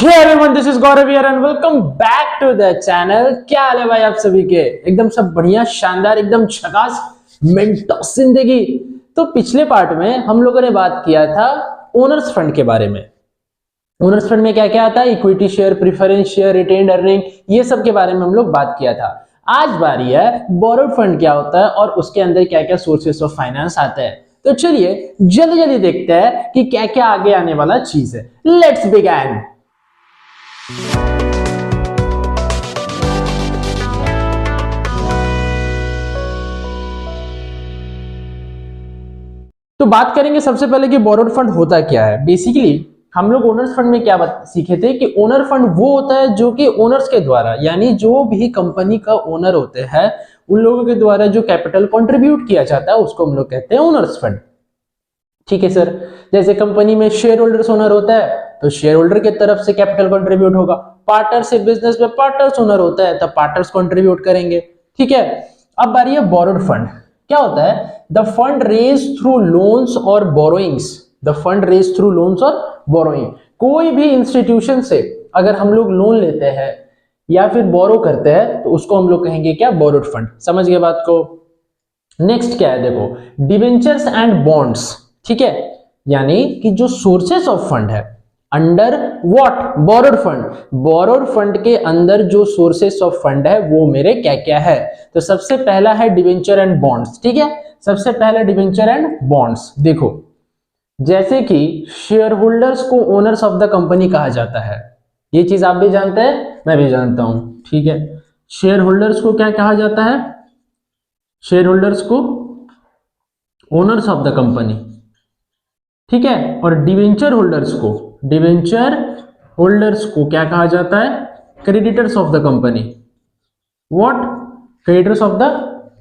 Hey everyone, this is Gaurav here and welcome back to the channel। क्या हाल है भाई आप सभी के? एकदम सब बढ़िया, शानदार, एकदम झकास, मेंटोस जिंदगी। तो पिछले पार्ट में हम लोगों ने बात किया था ओनर्स फंड के बारे में। ओनर्स फंड में क्या क्या आता है? Equity share, preference share, retained earning, ये सब के बारे में हम लोग बात किया था। आज बारी है बोरोड फंड क्या होता है और उसके अंदर क्या क्या सोर्सेस ऑफ फाइनेंस आते हैं। तो चलिए जल्दी जल्दी देखते हैं कि क्या क्या आगे आने वाला चीज है। Let's begin. तो बात करेंगे सबसे पहले कि बोरोड फंड होता क्या है। बेसिकली हम लोग ओनर्स फंड में क्या सीखे थे कि ओनर फंड वो होता है जो कि ओनर्स के द्वारा, यानी जो भी कंपनी का ओनर होते हैं उन लोगों के द्वारा जो कैपिटल कंट्रीब्यूट किया जाता है उसको हम लोग कहते हैं ओनर्स फंड। ठीक है सर, जैसे कंपनी में शेयर होल्डर्स ओनर होता है तो शेयर होल्डर की तरफ से कैपिटल कंट्रीब्यूट होगा। पार्टनरशिप बिजनेस में पार्टनर्स ओनर होता है तो पार्टनर्स कंट्रीब्यूट करेंगे। ठीक है, अब बारी है बोरोड फंड। क्या होता है? The fund raise through loans और borrowings. The fund raise through loans और बोरोइंग। कोई भी इंस्टीट्यूशन से अगर हम लोग लोन लेते हैं या फिर बोरो करते हैं तो उसको हम लोग कहेंगे क्या? Borrowed fund. समझ गए बात को? नेक्स्ट क्या है देखो, डिवेंचर्स एंड बॉन्ड्स। ठीक है, यानी कि जो सोर्सेस ऑफ फंड है under what? Borrowed fund. Borrowed fund के अंदर जो सोर्सेस ऑफ फंड है वो मेरे क्या क्या है? तो सबसे पहला है डिवेंचर एंड बॉन्ड्स। ठीक है, सबसे पहला डिवेंचर एंड बॉन्ड्स। देखो, जैसे कि शेयर होल्डर्स को ओनर्स ऑफ द कंपनी कहा जाता है, ये चीज आप भी जानते हैं, मैं भी जानता हूं। ठीक है, शेयर होल्डर्स को क्या कहा जाता है? शेयर होल्डर्स को ओनर्स ऑफ द कंपनी। ठीक है, और डिवेंचर होल्डर्स को क्या कहा जाता है? Creditors of the company. What? Creditors of the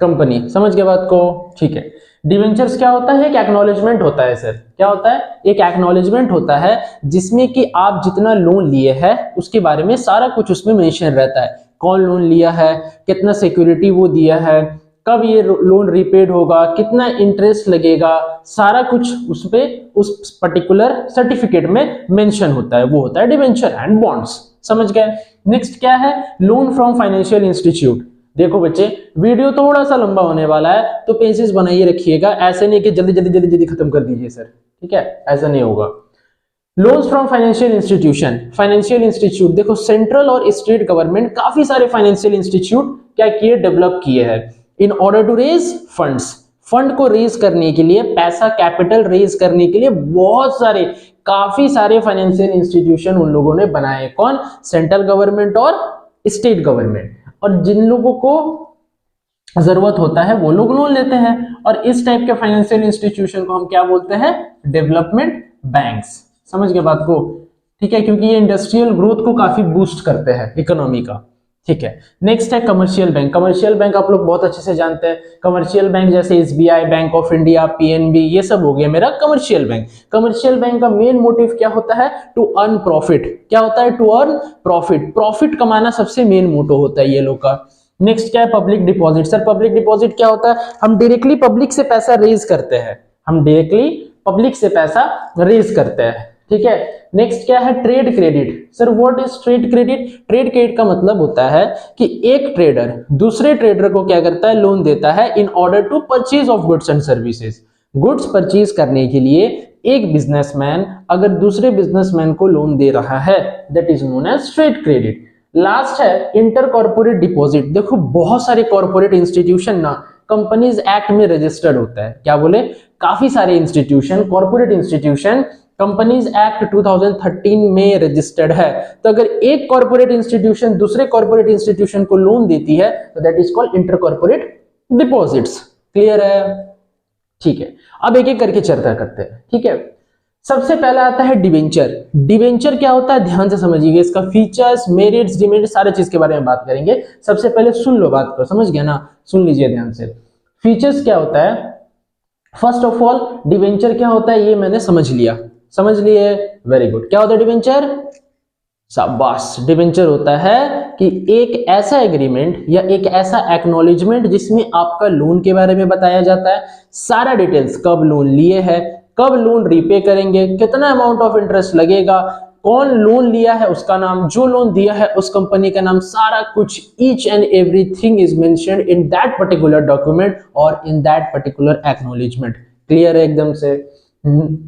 company. समझ गए बात को? ठीक है, डिवेंचर्स क्या होता है? एक एक्नॉलेजमेंट होता है सर। क्या होता है? एक एक्नॉलेजमेंट होता है जिसमें कि आप जितना लोन लिए हैं उसके बारे में सारा कुछ उसमें मेंशन रहता है। कौन लोन लिया है, कितना सिक्योरिटी वो दिया है, कब ये लोन रिपेड होगा, कितना इंटरेस्ट लगेगा, सारा कुछ उस पे उस पर्टिकुलर सर्टिफिकेट में मेंशन होता है। वो होता है डिवेंचर एंड बॉन्ड्स। समझ गए? नेक्स्ट क्या है? Loan from financial institute. देखो बच्चे, वीडियो थोड़ा सा लंबा होने वाला है तो पेजेस बनाइए रखिएगा, ऐसे नहीं कि जल्दी जल्दी जल्दी जल्दी खत्म कर दीजिए सर। ठीक है, ऐसा नहीं होगा। Loans from financial institution. Financial institute, देखो सेंट्रल और स्टेट गवर्नमेंट काफी सारे फाइनेंशियल इंस्टीट्यूट क्या किए? डेवलप किए हैं in order to raise funds. Fund को रेज करने के लिए, पैसा कैपिटल रेज करने के लिए बहुत सारे, काफी सारे फाइनेंशियल इंस्टीट्यूशन उन लोगों ने बनाए। कौन? सेंट्रल गवर्नमेंट और स्टेट गवर्नमेंट। और जिन लोगों को जरूरत होता है वो लोग लोन लेते हैं। और इस टाइप के फाइनेंशियल इंस्टीट्यूशन को हम क्या बोलते हैं? Development banks. समझ गए बात को? ठीक है, क्योंकि ये इंडस्ट्रियल ग्रोथ को काफी बूस्ट करते हैं इकोनॉमी का। ठीक है, नेक्स्ट है कमर्शियल बैंक। कमर्शियल बैंक आप लोग बहुत अच्छे से जानते हैं। कमर्शियल बैंक जैसे SBI, bank of India, PNB, ये सब हो गया मेरा कमर्शियल बैंक। कमर्शियल बैंक का मेन मोटिव क्या होता है? To earn profit. क्या होता है? To earn profit. प्रॉफिट कमाना सबसे मेन मोटो होता है ये लोग का। नेक्स्ट क्या है? Public deposit. Sir public deposit क्या होता है? हम डायरेक्टली पब्लिक से पैसा रेज करते हैं। हम डायरेक्टली पब्लिक से पैसा रेज करते हैं। ठीक है, नेक्स्ट क्या है? Trade credit. Sir what is trade credit? Trade credit का मतलब होता है कि एक ट्रेडर दूसरे ट्रेडर को क्या करता है? लोन देता है in order to purchase of goods and services. Goods purchase करने के लिए एक बिजनेसमैन अगर दूसरे बिजनेसमैन को लोन दे रहा है, that is known as trade credit. Last है इंटर कॉर्पोरेट डिपॉजिट। देखो बहुत सारे कॉर्पोरेट इंस्टीट्यूशन ना कंपनीज एक्ट में रजिस्टर्ड होता है। क्या बोले? काफी सारे institution, corporate institution companies act 2013 में रजिस्टर्ड है। तो अगर एक कॉर्पोरेट इंस्टीट्यूशन दूसरे कॉर्पोरेट इंस्टीट्यूशन को लोन देती है तो that is called inter corporate deposits. Clear है? ठीक है, अब एक एक करके चर्चा करते हैं। ठीक है, सबसे पहला आता है डिवेंचर। डिवेंचर क्या होता है? ध्यान से समझिएगा, इसका फीचर्स, मेरिट्स, डिमेरिट्स सारे चीज के बारे में बात करेंगे। सबसे पहले सुन लो बात को, समझ गया ना? सुन लीजिए ध्यान से। फीचर्स क्या होता है? फर्स्ट ऑफ ऑल डिवेंचर क्या होता है ये मैंने समझ लिया। समझ लिए? Very good. क्या होता है डिवेंचर? शाबाश। डिवेंचर होता है कि एक ऐसा एग्रीमेंट या एक ऐसा एक्नॉलेजमेंट जिसमें आपका लोन के बारे में बताया जाता है, सारा डिटेल्स, कब लोन लिए है, कब लोन रीपे करेंगे, कितना अमाउंट ऑफ इंटरेस्ट लगेगा, कौन लोन लिया है उसका नाम, जो लोन दिया है उस कंपनी का नाम, सारा कुछ each and everything is mentioned in that particular document और in that particular acknowledgement. Clear है एकदम से।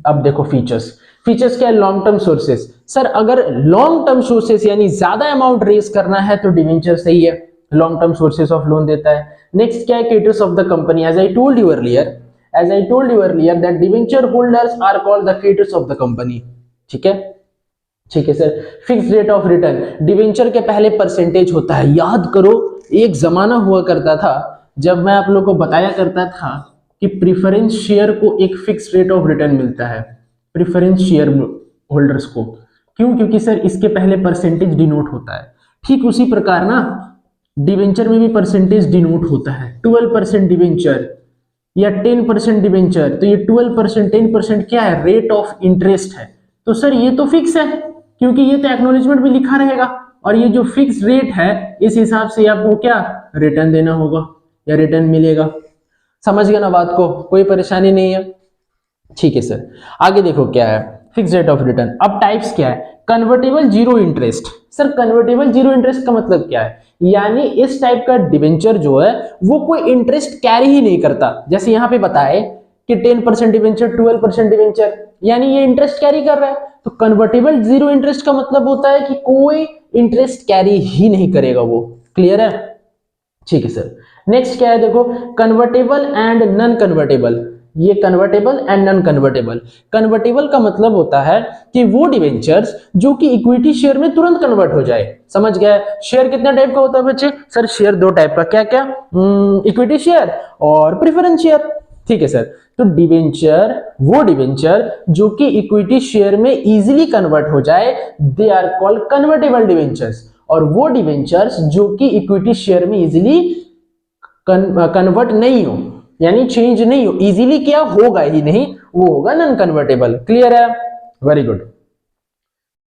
अब देखो फीचर्स, फीचर्स क्या है? Long term sources. सर अगर लॉन्ग टर्म सोर्सेस यानी ज्यादा अमाउंट रेज करना है तो डिवेंचर सही है, long term sources of loan देता है। नेक्स्ट क्या है? Creditors of the company. As I told you earlier that debenture holders are called the creditors of the company. ठीक है, ठीक है sir. Fix rate of return, debenture के पहले परसेंटेज होता है। याद करो एक जमाना हुआ करता था जब मैं आप लोग को बताया करता था कि प्रीफरेंस शेयर को एक फिक्स रेट ऑफ रिटर्न मिलता है प्रीफरेंस शेयर होल्डर्स को। क्यों? क्योंकि सर इसके पहले परसेंटेज डिनोट होता है। ठीक उसी प्रकार ना डिवेंचर में भी परसेंटेज डिनोट होता है। 12% डिवेंचर या 10% डिवेंचर, तो ये 12% 10% क्या है? रेट ऑफ इंटरेस्ट है। तो सर ये तो फिक्स है क्योंकि ये तो एक्नॉलेजमेंट में लिखा रहेगा, और ये जो फिक्स रेट है इस हिसाब से आपको क्या रिटर्न देना होगा या रिटर्न मिलेगा। समझ गया ना बात को? कोई परेशानी नहीं है। ठीक है सर, आगे देखो क्या है फिक्स रेट ऑफ रिटर्न। अब टाइप्स क्या है? Convertible zero interest. Sir convertible zero interest का मतलब क्या है? यानी इस टाइप का डिवेंचर जो है वो कोई इंटरेस्ट कैरी ही नहीं करता। जैसे यहां पे बताए कि 10% डिवेंचर, 12% डिवेंचर, यानी ये इंटरेस्ट कैरी कर रहा है। तो कन्वर्टेबल जीरो इंटरेस्ट का मतलब होता है कि कोई इंटरेस्ट कैरी ही नहीं करेगा वो। क्लियर है? ठीक है सर। नेक्स्ट क्या है देखो, कन्वर्टेबल एंड नॉन कन्वर्टेबल। ये convertible and non convertible. Convertible का मतलब होता है कि वो डिवेंचर्स जो कि इक्विटी शेयर में तुरंत कन्वर्ट हो जाए। समझ गया? शेयर कितना टाइप का होता है बच्चे? सर शेयर दो टाइप का। क्या क्या? इक्विटी शेयर और प्रेफरेंस शेयर। ठीक है सर। तो डिवेंचर, वो डिवेंचर जो कि इक्विटी शेयर में इजीली कन्वर्ट हो जाए, they are called convertible debentures. और वो डिवेंचर्स जो कि इक्विटी शेयर में इजीली कन्वर्ट नहीं हो, यानी चेंज नहीं हो, इजीली क्या होगा ही नहीं, वो होगा नॉन कन्वर्टेबल। क्लियर है? Very good.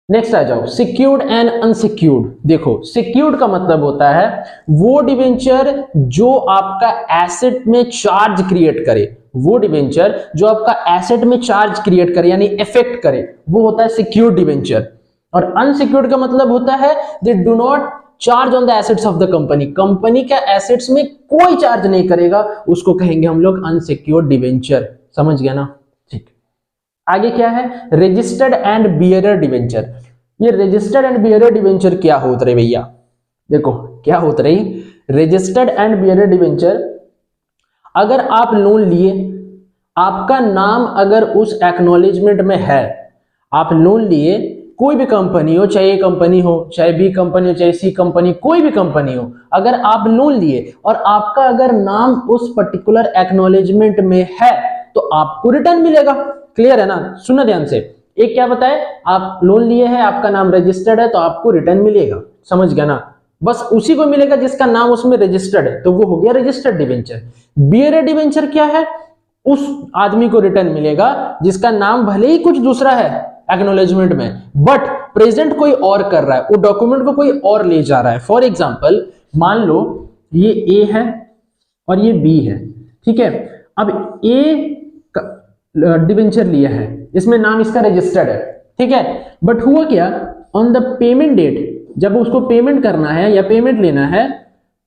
नेक्स्ट आ जाओ, सिक्योर्ड एंड अनसिक्योर्ड। देखो सिक्योर्ड का मतलब होता है वो डिवेंचर जो आपका एसेट में चार्ज क्रिएट करे। वो डिवेंचर जो आपका एसेट में चार्ज क्रिएट करे यानी इफेक्ट करे, वो होता है सिक्योर्ड डिवेंचर। और अनसिक्योर्ड का मतलब होता है they do not charge on the assets of the company. Company के एसेट्स में कोई चार्ज नहीं करेगा, उसको कहेंगे हम लोग अनसिक्योर्ड डिवेंचर। समझ गया ना? ठीक। आगे क्या है? Registered and bearer debenture. ये रजिस्टर्ड एंड बियरर डिवेंचर क्या होता है भैया? देखो क्या होता है रजिस्टर्ड एंड बियरर डिवेंचर। अगर आप लोन लिए, आपका नाम अगर उस एक्नॉलेजमेंट में है, आप लोन लिए, कोई भी कंपनी हो, चाहे ए कंपनी हो, चाहे बी कंपनी हो, चाहे सी कंपनी, कोई भी कंपनी हो, अगर आप लोन लिए और आपका अगर नाम उस पर्टिकुलर एक्नॉलेजमेंट में है तो आपको रिटर्न मिलेगा। क्लियर है ना? सुनना ध्यान से। एक क्या बताए, आप लोन लिए हैं, आपका नाम रजिस्टर्ड है तो आपको रिटर्न मिलेगा। समझ गया ना? बस उसी को मिलेगा जिसका नाम उसमें रजिस्टर्ड है, तो वो हो गया रजिस्टर्ड डिवेंचर। बियरर डिवेंचर क्या है? उस आदमी को रिटर्न मिलेगा जिसका नाम भले ही कुछ दूसरा है एक्नॉलेजमेंट में, बट प्रेजेंट कोई और कर रहा है, वो डॉक्यूमेंट को कोई और ले जा रहा है। फॉर एग्जाम्पल मान लो ये ए है और ये बी है। ठीक है, अब ए डिवेंचर लिया है, इसमें नाम इसका रजिस्टर्ड है। ठीक है, बट हुआ क्या, ऑन द पेमेंट डेट, जब उसको पेमेंट करना है या पेमेंट लेना है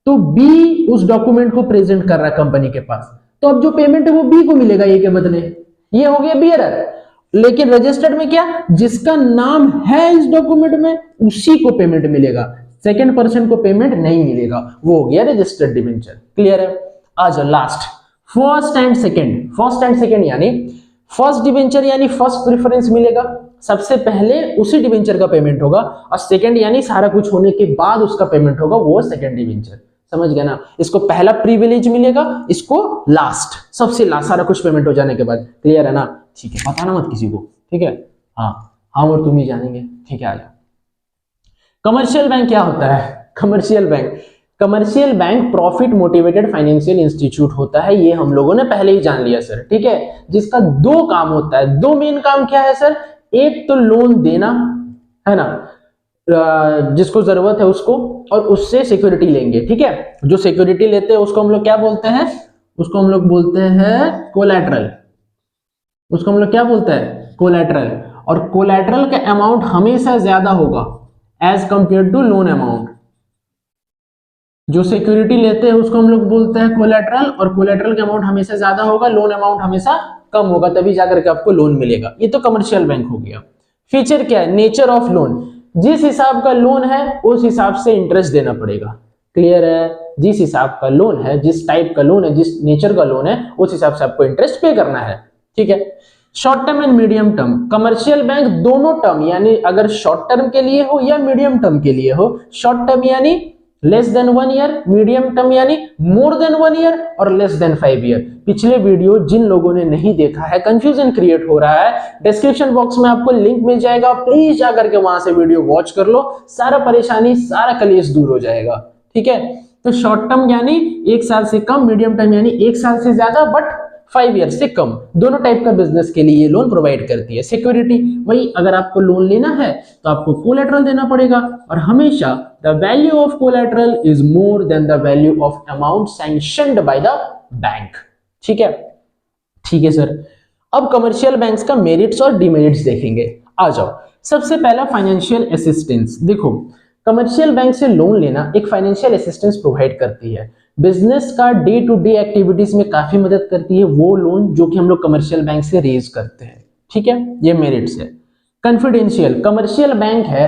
तो बी उस डॉक्यूमेंट को प्रेजेंट कर रहा है कंपनी के पास, तो अब जो पेमेंट है वो बी को मिलेगा ए के बदले। ये हो गया बियरर। लेकिन रजिस्टर्ड में क्या, जिसका नाम है इस डॉक्यूमेंट में उसी को पेमेंट मिलेगा, सेकंड पर्सन को पेमेंट नहीं मिलेगा, वो हो गया रजिस्टर्ड डिवेंचर। क्लियर है? आज last first and second. First and second यानी फर्स्ट डिवेंचर यानी फर्स्ट प्रेफरेंस मिलेगा, सबसे पहले उसी डिवेंचर का पेमेंट होगा, और सेकंड यानी सारा कुछ होने के बाद उसका पेमेंट होगा, वो सेकंड डिवेंचर। समझ गया ना? इसको पहला प्रिविलेज मिलेगा, इसको लास्ट, सबसे लास्ट, सारा कुछ पेमेंट हो जाने के बाद। क्लियर है ना? ठीक है, बताना मत किसी को। ठीक है, हाँ हम और तुम ही जानेंगे। ठीक है, आ जाओ। कमर्शियल बैंक क्या होता है? Commercial bank profit motivated financial institute होता है, ये हम लोगों ने पहले ही जान लिया सर। ठीक है, जिसका दो काम होता है। दो मेन काम क्या है सर? एक तो लोन देना है ना, जिसको जरूरत है उसको, और उससे सिक्योरिटी लेंगे। ठीक है, जो सिक्योरिटी लेते हैं उसको हम लोग क्या बोलते हैं? उसको हम लोग बोलते हैं कोलैटरल। उसको हम लोग क्या बोलते हैं? कोलैटरल। और कोलैटरल का अमाउंट हमेशा ज्यादा होगा as compare to loan amount. जो सिक्योरिटी लेते हैं उसको हम लोग बोलते हैं कोलैटरल, और कोलैटरल का अमाउंट हमेशा ज्यादा होगा, लोन अमाउंट हमेशा कम होगा, तभी जाकर के आपको लोन मिलेगा। ये तो कमर्शियल बैंक हो गया। फीचर क्या है? नेचर ऑफ लोन, जिस हिसाब का लोन है उस हिसाब से इंटरेस्ट देना पड़ेगा। क्लियर है? जिस हिसाब का लोन है, जिस टाइप का लोन है, जिस नेचर का लोन है, उस हिसाब से आपको इंटरेस्ट पे करना है। ठीक है। Short term and medium term, commercial bank दोनों टर्म, यानी अगर शॉर्ट टर्म के लिए हो या मीडियम टर्म के लिए हो, शॉर्ट टर्म यानी less than 1 year, medium term यानी मोर देन 1 ईयर, और लेस देन 5 ईयर। पिछले वीडियो जिन लोगों ने नहीं देखा है, कंफ्यूजन क्रिएट हो रहा है, डिस्क्रिप्शन बॉक्स में आपको लिंक मिल जाएगा, प्लीज जाकर के वहां से वीडियो वॉच कर लो, सारा परेशानी, सारा कलेश दूर हो जाएगा। ठीक है। तो शॉर्ट टर्म यानी 1 साल से कम, मीडियम टर्म यानी 1 साल से ज्यादा बट 5 ईयर से कम, दोनों टाइप का बिजनेस के लिए ये लोन प्रोवाइड करती है। सिक्योरिटी वही, अगर आपको लोन लेना है तो आपको कोलैटरल देना पड़ेगा, और हमेशा the value of collateral is more than the value of amount sanctioned by the bank. ठीक है। ठीक है सर। अब कमर्शियल बैंक्स का मेरिट्स और डिमेरिट्स देखेंगे। आ जाओ। सबसे पहला फाइनेंशियल असिस्टेंस। देखो, कमर्शियल बैंक से लोन लेना एक फाइनेंशियल असिस्टेंस प्रोवाइड करती है, बिजनेस का डे टू डे एक्टिविटीज में काफी मदद करती है वो लोन जो कि हम लोग कमर्शियल बैंक से रेज करते हैं। ठीक है। ये मेरिट्स है। कॉन्फिडेंशियल, कमर्शियल बैंक है,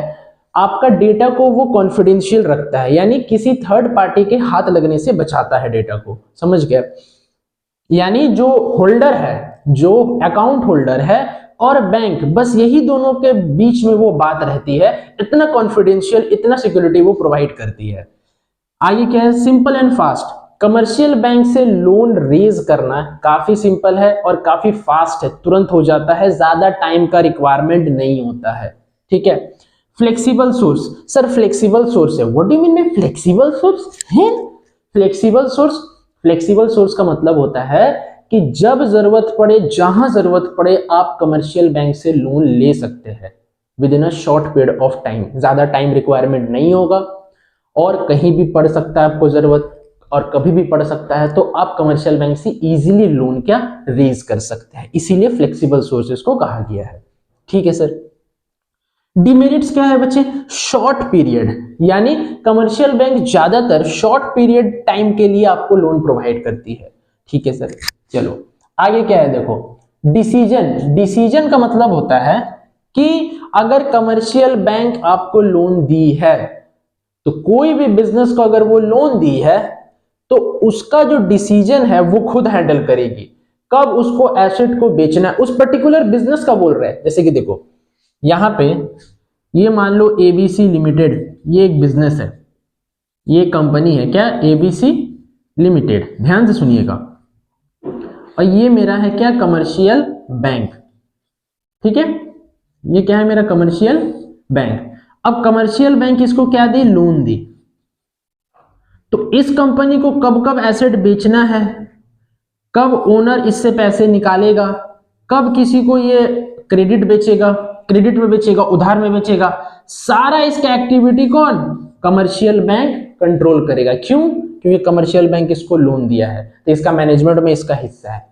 आपका डेटा को वो कॉन्फिडेंशियल रखता है, यानी किसी थर्ड पार्टी के हाथ लगने से बचाता है डेटा को। समझ गए? यानी जो होल्डर है, जो अकाउंट होल्डर है और बैंक, बस यही दोनों के बीच में वो बात रहती है। इतना कॉन्फिडेंशियल, इतना सिक्योरिटी वो प्रोवाइड करती है। आगे क्या है? Simple and fast. Commercial bank से लोन रेज करना काफी सिंपल है और काफी फास्ट है, तुरंत हो जाता है, ज्यादा टाइम का रिक्वायरमेंट नहीं होता है। ठीक है। Flexible source. Sir flexible source है, what do you mean by flexible source है? फ्लेक्सिबल सोर्स, फ्लेक्सिबल सोर्स का मतलब होता है कि जब जरूरत पड़े, जहां जरूरत पड़े, आप कमर्शियल बैंक से लोन ले सकते हैं with in a short period of time. ज्यादा टाइम रिक्वायरमेंट नहीं होगा और कहीं भी पड़ सकता है आपको जरूरत, और कभी भी पड़ सकता है, तो आप कमर्शियल बैंक से इजीली लोन क्या रेज कर सकते हैं। इसीलिए फ्लेक्सिबल सोर्सेस को कहा गया है। ठीक है सर। डिमेरिट्स क्या है बच्चे? शॉर्ट पीरियड, यानी कमर्शियल बैंक ज्यादातर शॉर्ट पीरियड टाइम के लिए आपको लोन प्रोवाइड करती है। ठीक है सर। चलो आगे क्या है? देखो, डिसीजन। डिसीजन का मतलब होता है कि अगर कमर्शियल बैंक आपको लोन दी है, तो कोई भी बिजनेस को अगर वो लोन दी है तो उसका जो डिसीजन है वो खुद हैंडल करेगी, कब उसको एसेट को बेचना है, उस पर्टिकुलर बिजनेस का बोल रहे हैं। जैसे कि देखो यहां पे ये मान लो एबीसी लिमिटेड, ये एक बिजनेस है, ये कंपनी है क्या? ABC limited. ध्यान से सुनिएगा। और ये मेरा है क्या? Commercial bank. ठीक है। ये क्या है? मेरा कमर्शियल बैंक। अब कमर्शियल बैंक इसको क्या दी? लोन दी। तो इस कंपनी को कब कब एसेट बेचना है, कब ओनर इससे पैसे निकालेगा, कब किसी को ये क्रेडिट बेचेगा, क्रेडिट में बेचेगा, उधार में बेचेगा, सारा इसका एक्टिविटी कौन? कमर्शियल बैंक कंट्रोल करेगा। क्यों? क्योंकि कमर्शियल बैंक इसको लोन दिया है, तो इसका मैनेजमेंट में इसका हिस्सा है।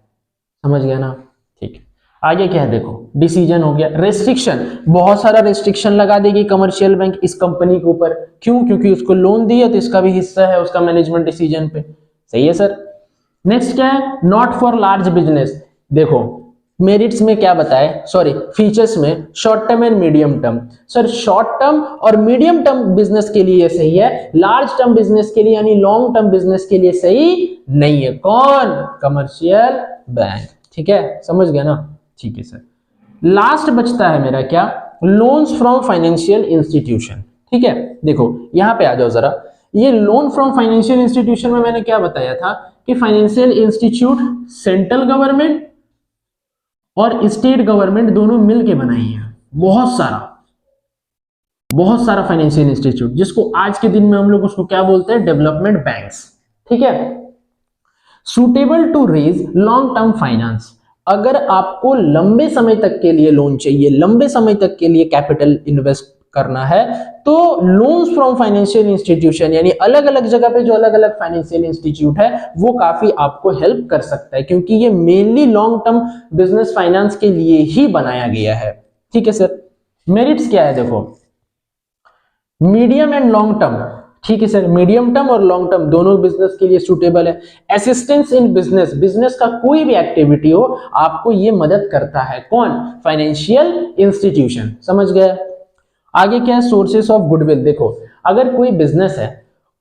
समझ गया ना? ठीक है। आगे क्या है? देखो, डिसीजन हो गया। रेस्ट्रिक्शन, बहुत सारा रेस्ट्रिक्शन लगा देगी कमर्शियल बैंक इस कंपनी के ऊपर। क्यों? क्योंकि उसको लोन दिया तो इसका भी हिस्सा है उसका मैनेजमेंट डिसीजन पे। सही है सर। नेक्स्ट क्या है? Not for large business. देखो मेरिट्स में क्या बताए, सॉरी फीचर्स में, short term and medium term. Sir short term और मीडियम टर्म बिजनेस के लिए सही है, लार्ज टर्म बिजनेस के लिए यानी लॉन्ग टर्म बिजनेस के लिए सही नहीं है। कौन? Commercial bank. ठीक है, समझ गया ना? ठीक है सर। लास्ट बचता है मेरा क्या? Loans from financial institution. ठीक है। देखो यहां पे आ जाओ जरा। ये लोन फ्रॉम फाइनेंशियल इंस्टीट्यूशन में मैंने क्या बताया था कि फाइनेंशियल इंस्टीट्यूट सेंट्रल गवर्नमेंट और स्टेट गवर्नमेंट दोनों मिलके बनाई है। बहुत सारा फाइनेंशियल इंस्टीट्यूट, जिसको आज के दिन में हम लोग उसको क्या बोलते हैं? Development banks. ठीक है। Suitable to raise long term finance. अगर आपको लंबे समय तक के लिए लोन चाहिए, लंबे समय तक के लिए कैपिटल इन्वेस्ट करना है, तो लोन्स फ्रॉम फाइनेंशियल इंस्टीट्यूशन यानी अलग अलग जगह पे जो अलग अलग फाइनेंशियल इंस्टीट्यूट है वो काफी आपको हेल्प कर सकता है, क्योंकि ये mainly long term business finance के लिए ही बनाया गया है। ठीक है सर। मेरिट्स क्या है देखो, मीडियम एंड लॉन्ग टर्म, ठीक है सर, मीडियम टर्म और लॉन्ग टर्म दोनों बिजनेस के लिए सूटेबल है। असिस्टेंस इन बिजनेस, बिजनेस का कोई भी एक्टिविटी हो आपको ये मदद करता है, कौन? फाइनेंशियल इंस्टीट्यूशन, समझ गए। आगे क्या है, सोर्सेस ऑफ गुडविल। देखो अगर कोई बिजनेस है,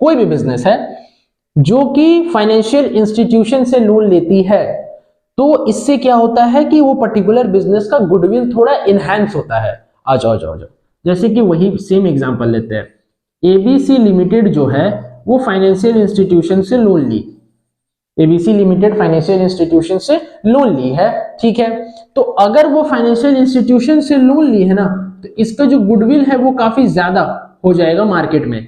कोई भी बिजनेस है जो कि फाइनेंशियल इंस्टीट्यूशन से लोन लेती है, तो इससे क्या होता है कि वो पर्टिकुलर बिजनेस का गुडविल थोड़ा इनहैंस होता है। आ जाओ जाओ जाओ, जैसे कि वही सेम एग्जांपल लेते हैं, एबीसी लिमिटेड जो है वो फाइनेंशियल इंस्टीट्यूशन से लोन ली, एबीसी लिमिटेड फाइनेंशियल इंस्टीट्यूशन से लोन ली है, ठीक है। तो अगर वो फाइनेंशियल इंस्टीट्यूशन से लोन ली है ना, तो इसका जो गुडविल है वो काफी ज्यादा हो जाएगा मार्केट में,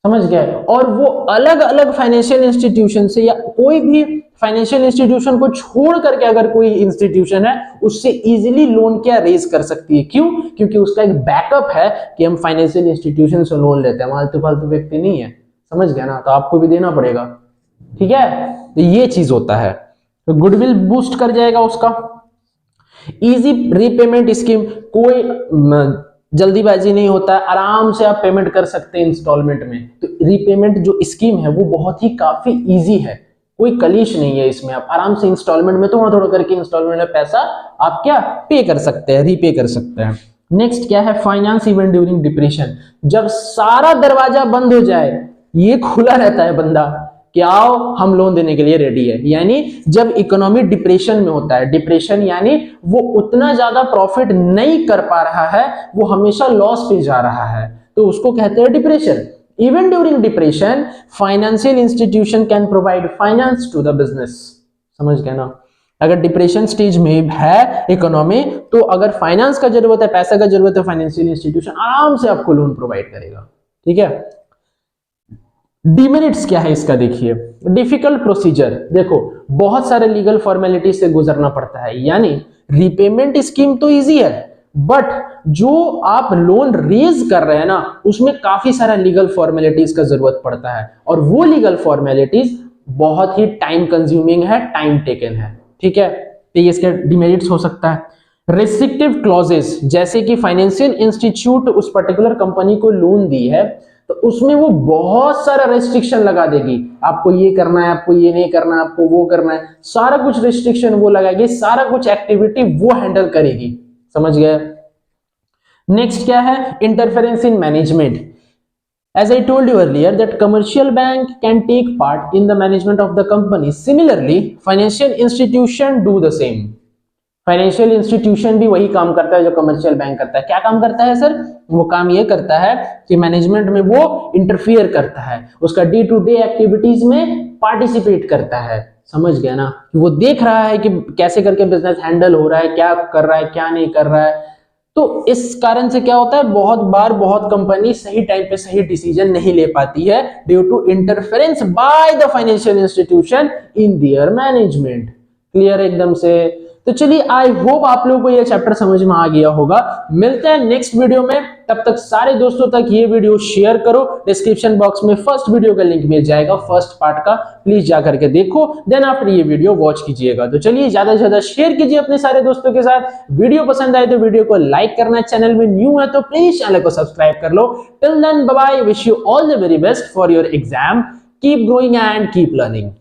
समझ गए। और वो अलग अलग फाइनेंशियल इंस्टीट्यूशन से या कोई भी फाइनेंशियल इंस्टीट्यूशन को छोड़ करके अगर कोई इंस्टीट्यूशन है उससे इजीली लोन क्या रेज कर सकती है, क्यों? क्योंकि उसका एक बैकअप है कि हम फाइनेंशियल इंस्टीट्यूशन से लोन लेते हैं, फालतू फालतू व्यक्ति नहीं है, समझ गया ना, तो आपको भी देना पड़ेगा, ठीक है। तो ये चीज होता है, तो गुडविल बूस्ट कर जाएगा उसका। इजी रीपेमेंट स्कीम, कोई जल्दीबाजी नहीं होता है, आराम से आप पेमेंट कर सकते हैं इंस्टॉलमेंट में। तो रीपेमेंट जो स्कीम है वो बहुत ही काफी इजी है, कोई कलीश नहीं है इसमें, आप आराम से इंस्टॉलमेंट में थोड़ा थोड़ा करके इंस्टॉलमेंट में पैसा आप क्या पे कर सकते हैं, रीपे कर सकते हैं। नेक्स्ट क्या है, फाइनेंस इवन ड्यूरिंग डिप्रेशन, जब सारा दरवाजा बंद हो जाए, ये खुला रहता है बंदा कि आओ हम लोन देने के लिए रेडी है, यानी जब इकोनॉमी डिप्रेशन में होता है, डिप्रेशन यानी वो उतना ज्यादा प्रॉफिट नहीं कर पा रहा है, वो हमेशा लॉस पे जा रहा है, तो उसको कहते हैं depression. Even during depression financial institution can provide finance to the business, समझ गए ना। अगर डिप्रेशन स्टेज में है इकोनॉमी, तो अगर फाइनेंस का जरूरत है, पैसा का जरूरत है, फाइनेंशियल इंस्टीट्यूशन आराम से आपको लोन प्रोवाइड करेगा, ठीक है। डिमेरिट्स क्या है इसका, देखिए डिफिकल्ट प्रोसीजर, देखो बहुत सारे लीगल फॉर्मेलिटी से गुजरना पड़ता है, यानी रीपेमेंट स्कीम तो इजी है, बट जो आप लोन रेज कर रहे हैं ना उसमें काफी सारा लीगल फॉर्मेलिटीज का जरूरत पड़ता है, और वो लीगल फॉर्मेलिटीज बहुत ही टाइम कंज्यूमिंग है, टाइम टेकन है, ठीक है। तो ये इसके डिमेरिट्स हो सकता है। रेस्ट्रिक्टिव क्लॉजेस, जैसे कि फाइनेंशियल इंस्टीट्यूट उस पर्टिकुलर कंपनी को लोन दी है तो उसमें वो बहुत सारा रेस्ट्रिक्शन लगा देगी, आपको ये करना है, आपको ये नहीं करना, आपको वो करना है, सारा कुछ रेस्ट्रिक्शन वो लगाएगी, सारा कुछ एक्टिविटी वो हैंडल करेगी, समझ गए। नेक्स्ट क्या है, interference in management. As I told you earlier that commercial bank can take part in the management of the company. Similarly, financial institution do the same. Financial institution भी वही काम करता है जो कमर्शियल बैंक करता है। क्या काम करता है सर? वो काम ये करता है कि मैनेजमेंट में वो इंटरफियर करता है, उसका डे टू डे एक्टिविटीज में पार्टिसिपेट करता है, समझ गया ना, कि वो देख रहा है कि कैसे करके बिजनेस हैंडल हो रहा है, क्या कर रहा है, क्या नहीं कर रहा है। तो इस कारण से क्या होता है, बहुत बार बहुत कंपनी सही टाइम पे सही डिसीजन नहीं ले पाती है due to interference by the financial institution in their management. Clear एकदम से? तो चलिए, आई होप आप लोगों को ये चैप्टर समझ में आ गया होगा। मिलते हैं नेक्स्ट वीडियो में, तब तक सारे दोस्तों तक ये वीडियो शेयर करो। डिस्क्रिप्शन बॉक्स में फर्स्ट वीडियो का लिंक मिल जाएगा, फर्स्ट पार्ट का, प्लीज जाकर के देखो, देन आफ्टर ये वीडियो वॉच कीजिएगा। तो चलिए, ज्यादा से ज्यादा शेयर कीजिए अपने सारे दोस्तों के साथ। वीडियो पसंद आए तो वीडियो को लाइक करना, चैनल में न्यू है तो प्लीज चैनल को सब्सक्राइब कर लो। Till then bye bye, wish you all the very best for your exam. Keep growing and keep learning.